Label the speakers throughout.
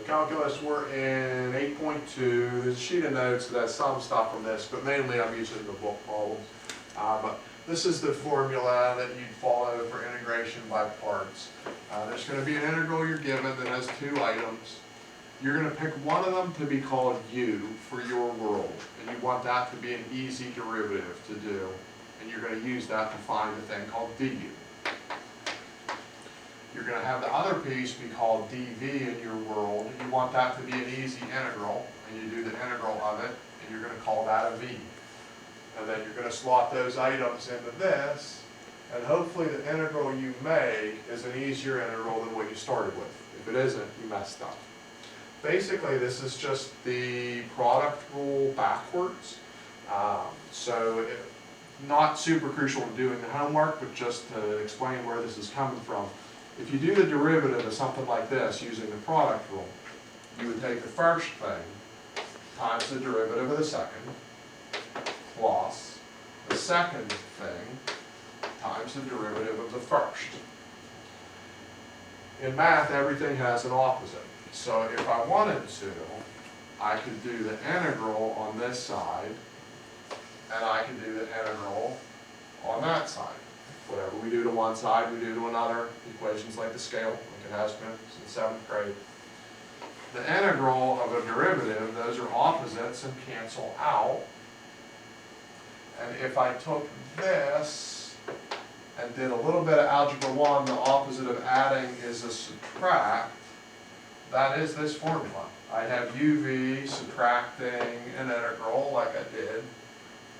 Speaker 1: calculus, we're in 8.2. There's a sheet of notes that has some stuff from this, but mainly I'm using the book problems. But this is the formula that you'd follow for integration by parts. There's going to be an integral you're given that has two items. You're going to pick one of them to be called u for your world, and you want that to be an easy derivative to do, and you're going to use that to find a thing called du. You're going to have the other piece be called dv in your world, and you want that to be an easy integral, and you do the integral of it, and you're going to call that a v. And then you're going to slot those items into this, and hopefully the integral you make is an easier integral than what you started with. If it isn't, you messed up. Basically, this is just the product rule backwards. Not super crucial in doing the homework, but just to explain where this is coming from. If you do the derivative of something like this using the product rule, you would take the first thing times the derivative of the second plus the second thing times the derivative of the first. In math, everything has an opposite. So if I wanted to, I could do the integral on this side, and I can do the integral on that side. Whatever we do to one side, we do to another. Equations like the scale, like it has been since 7th grade. The integral of a derivative, those are opposites and cancel out. And if I took this and did a little bit of algebra 1, the opposite of adding is a subtract. That is this formula. I'd have uv subtracting an integral like I did.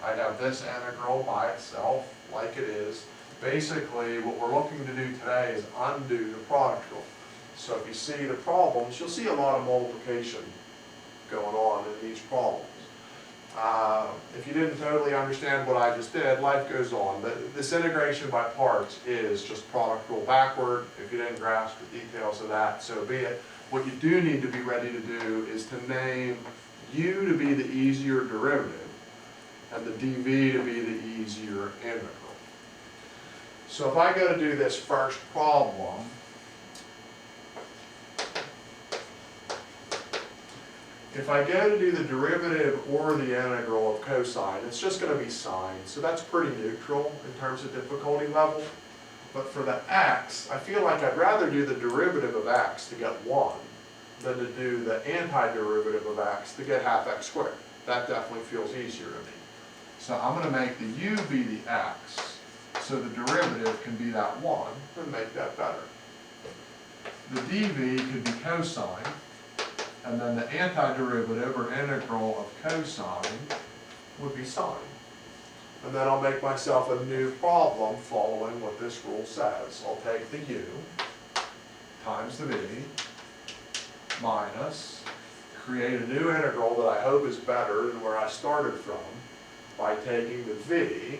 Speaker 1: I'd have this integral by itself like it is. Basically, what we're looking to do today is undo the product rule. So if you see the problems, you'll see a lot of multiplication going on in these problems. If you didn't totally understand what I just did, life goes on. But this integration by parts is just product rule backward. If you didn't grasp the details of that, so be it. What you do need to be ready to do is to name u to be the easier derivative and the dv to be the easier integral. So if I go to do this first problem, if I go to do the derivative or the integral of cosine, it's just going to be sine, so that's pretty neutral in terms of difficulty level. But for the x, I feel like I'd rather do the derivative of x to get 1 than to do the antiderivative of x to get half x squared. That definitely feels easier to me. So I'm going to make the u be the x, so the derivative can be that 1, and make that better. The dv could be cosine, and then the antiderivative or integral of cosine would be sine. And then I'll make myself a new problem following what this rule says. I'll take the u times the v minus, create a new integral that I hope is better than where I started from by taking the v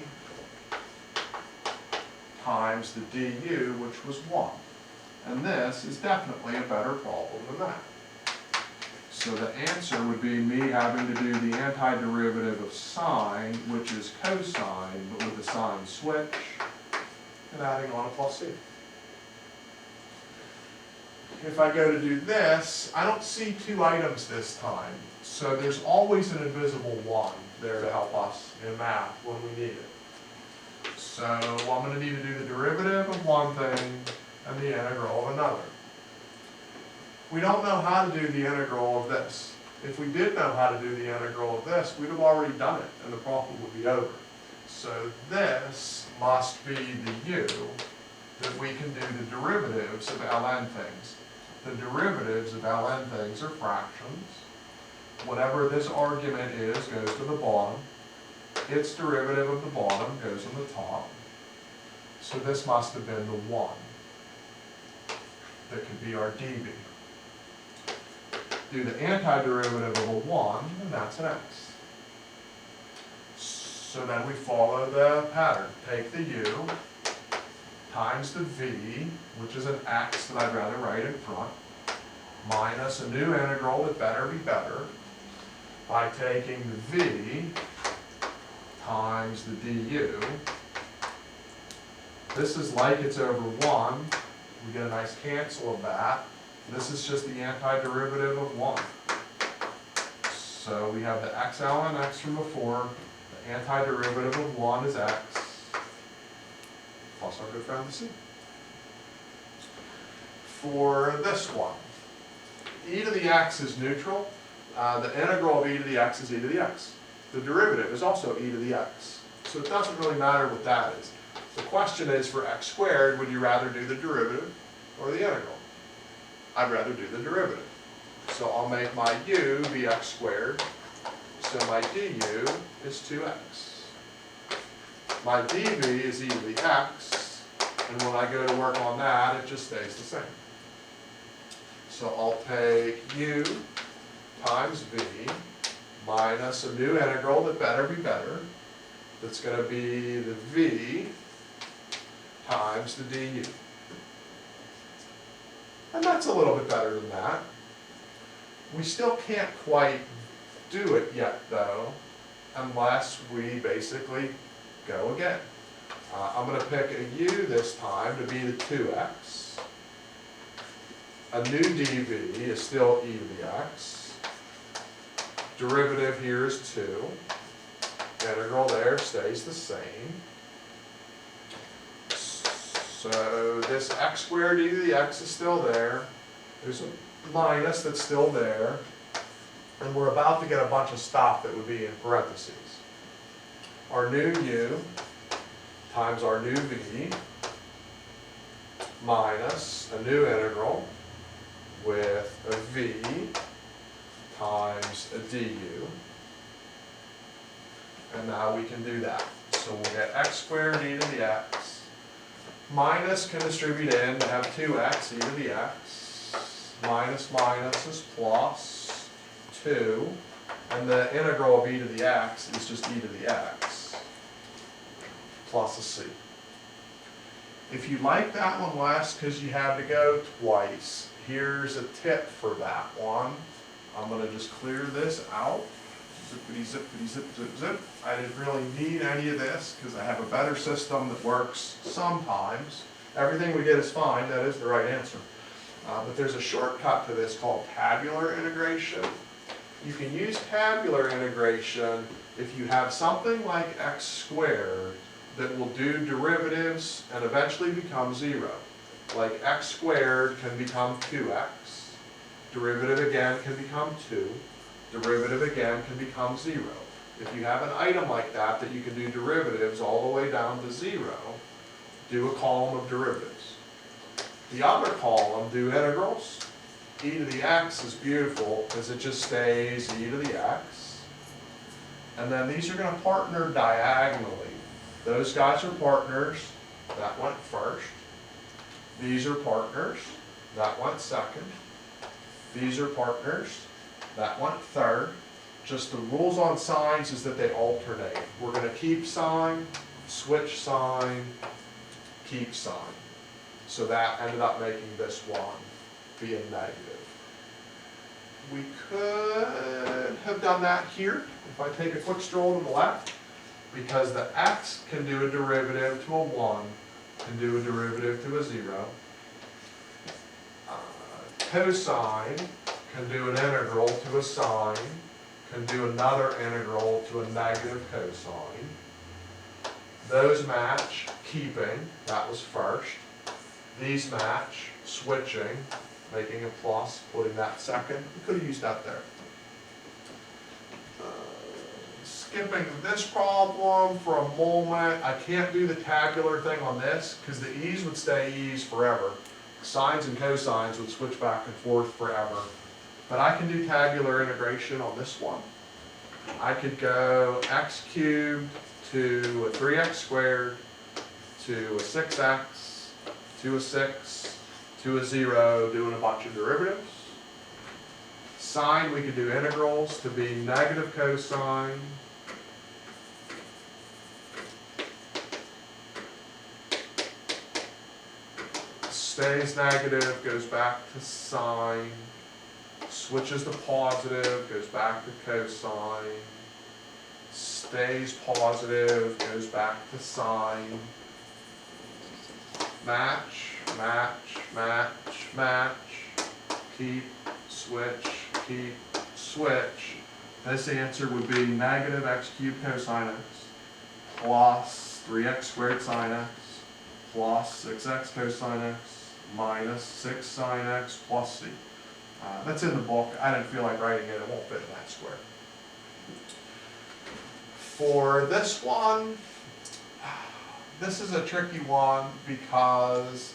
Speaker 1: times the du, which was 1. And this is definitely a better problem than that. So the answer would be me having to do the antiderivative of sine, which is cosine, but with the sign switch, and adding on a plus c. If I go to do this, I don't see 2 items this time. So there's always an invisible 1 there to help us in math when we need it. So I'm going to need to do the derivative of one thing and the integral of another. We don't know how to do the integral of this. If we did know how to do the integral of this, we'd have already done it and the problem would be over. So this must be the u that we can do the derivatives of ln things. The derivatives of ln things are fractions. Whatever this argument is goes to the bottom. Its derivative of the bottom goes on the top. So this must have been the 1 that could be our dv. Do the antiderivative of a 1, and that's an x. So then we follow the pattern. Take the u times the v, which is an x that I'd rather write in front, minus a new integral that better be better, by taking the v times the du. This is like it's over 1. We get a nice cancel of that. This is just the antiderivative of 1. So we have the x ln x from before. The antiderivative of 1 is x, plus our good friend the c. For this one, e to the x is neutral. The integral of e to the x is e to the x. The derivative is also e to the x. So it doesn't really matter what that is. The question is, for x squared, would you rather do the derivative or the integral? I'd rather do the derivative. So I'll make my u be x squared. So my du is 2x. My dv is e to the x. And when I go to work on that, it just stays the same. So I'll take u times v minus a new integral that better be better. That's going to be the v times the du. And that's a little bit better than that. We still can't quite do it yet, though, unless we basically go again. I'm going to pick a u this time to be the 2x. A new dv is still e to the x. Derivative here is 2. Integral there stays the same. So this x squared e to the x is still there. There's a minus that's still there. And we're about to get a bunch of stuff that would be in parentheses. Our new u times our new v minus a new integral with a v times a du. And now we can do that. So we'll get x squared e to the x. Minus can distribute in to have 2x e to the x. Minus minus is plus 2. And the integral of e to the x is just e to the x plus a c. If you like that one less because you had to go twice, here's a tip for that one. I'm going to just clear this out. Zippity, zippity, zip, zip, zip. I didn't really need any of this because I have a better system that works sometimes. Everything we did is fine. That is the right answer. But there's a shortcut to this called tabular integration. You can use tabular integration if you have something like x squared that will do derivatives and eventually become 0. Like x squared can become 2x. Derivative again can become 2. Derivative again can become 0. If you have an item like that you can do derivatives all the way down to 0, do a column of derivatives. The other column, do integrals. E to the x is beautiful because it just stays e to the x. And then these are going to partner diagonally. Those guys are partners. That went first. These are partners. That went second. These are partners. That went third. Just the rules on signs is that they alternate. We're going to keep sign, switch sign, keep sign. So that ended up making this one be a negative. We could have done that here if I take a quick stroll to the left, because the x can do a derivative to a 1, can do a derivative to a 0. Cosine can do an integral to a sine, can do another integral to a negative cosine. Those match, keeping, that was first. These match, switching, making a plus, putting that second. We could have used that there. Skipping this problem for a moment, I can't do the tabular thing on this because the e's would stay e's forever. Sines and cosines would switch back and forth forever. But I can do tabular integration on this one. I could go x cubed to a 3x squared to a 6x to a 6 to a 0, doing a bunch of derivatives. Sine, we could do integrals to be negative cosine stays negative, goes back to sine, switches to positive, goes back to cosine, stays positive, goes back to sine, match, match, match, match, keep, switch, keep, switch. This answer would be negative x cubed cosine x plus 3x squared sine x plus 6x cosine x minus 6 sine x plus c. That's in the book. I didn't feel like writing it. It won't fit in that square. For this one, this is a tricky one because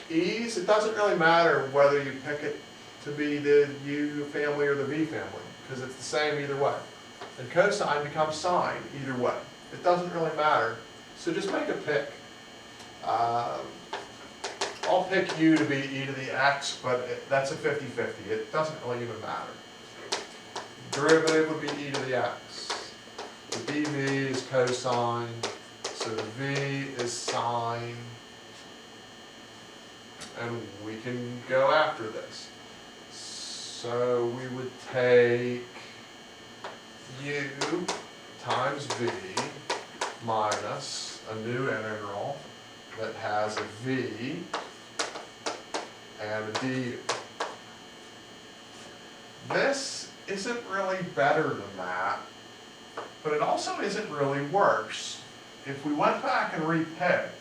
Speaker 1: e's, it doesn't really matter whether you pick it to be the u family or the v family, because it's the same either way. And cosine becomes sine either way. It doesn't really matter. So just make a pick. I'll pick u to be e to the x, but that's a 50-50. It doesn't really even matter. Derivative would be e to the x. The dv is cosine, so the v is sine. And we can go after this. So we would take u times v minus a new integral that has a v and a du. This isn't really better than that, but it also isn't really worse. If we went back and repicked,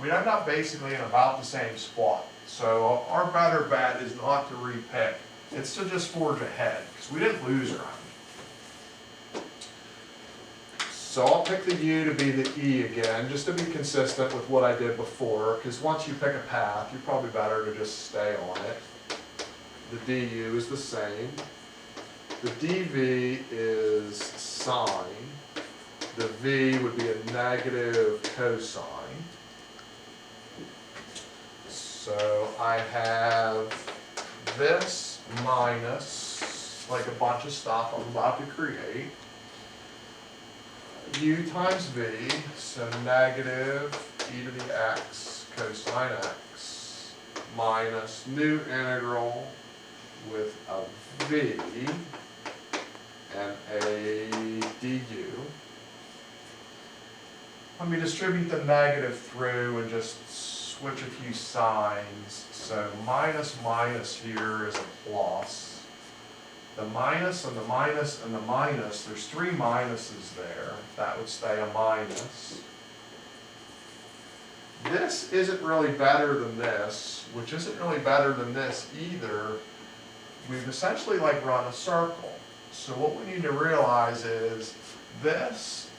Speaker 1: we'd end up basically in about the same spot. So our better bet is not to repick. It's to just forge ahead, because we didn't lose ground. So I'll pick the u to be the e again, just to be consistent with what I did before, because once you pick a path, you're probably better to just stay on it. The du is the same. The dv is sine. The v would be a negative cosine. So I have this minus, like a bunch of stuff I'm about to create, u times v, so negative e to the x cosine x, minus new integral with a v and a du. Let me distribute the negative through and just switch a few signs. So minus minus here is a plus. The minus and the minus and the minus, there's three minuses there. That would stay a minus. This isn't really better than this, which isn't really better than this either. We've essentially like run a circle. So what we need to realize is this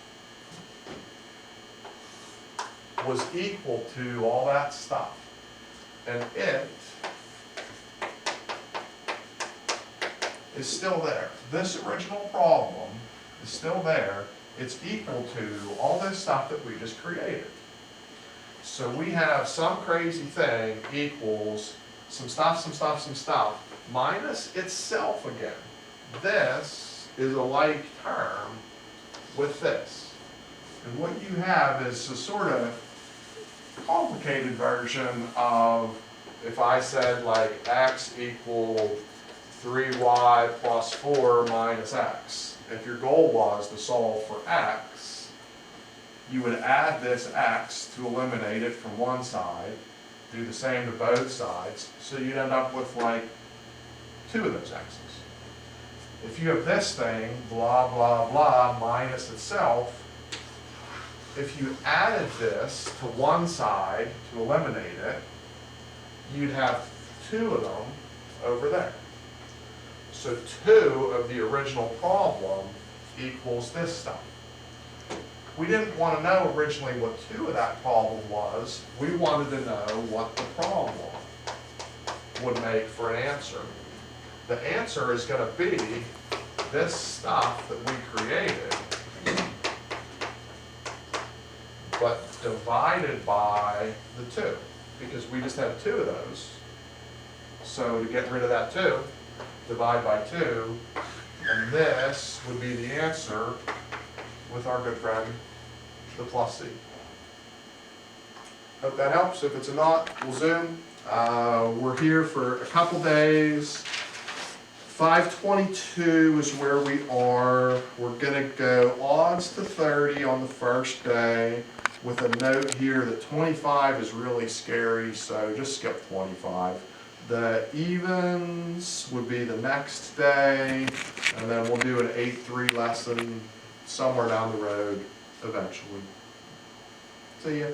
Speaker 1: was equal to all that stuff. And it is still there. This original problem is still there. It's equal to all this stuff that we just created. So we have some crazy thing equals some stuff, some stuff, some stuff, minus itself again. This is a like term with this. And what you have is a sort of complicated version of if I said like x equal 3y plus 4 minus x. If your goal was to solve for x, you would add this x to eliminate it from one side, do the same to both sides, so you'd end up with like 2 of those x's. If you have this thing, blah, blah, blah, minus itself, if you added this to one side to eliminate it, you'd have 2 of them over there. So 2 of the original problem equals this stuff. We didn't want to know originally what 2 of that problem was. We wanted to know what the problem would make for an answer. The answer is going to be this stuff that we created, but divided by the 2, because we just had 2 of those. So to get rid of that 2, divide by 2, and this would be the answer with our good friend, the plus c. Hope that helps. If it's not, we'll zoom. We're here for a couple days. 522 is where we are. We're going to go odds to 30 on the first day with a note here that 25 is really scary, so just skip 25. The evens would be the next day, and then we'll do an 8-3 lesson somewhere down the road eventually. See ya.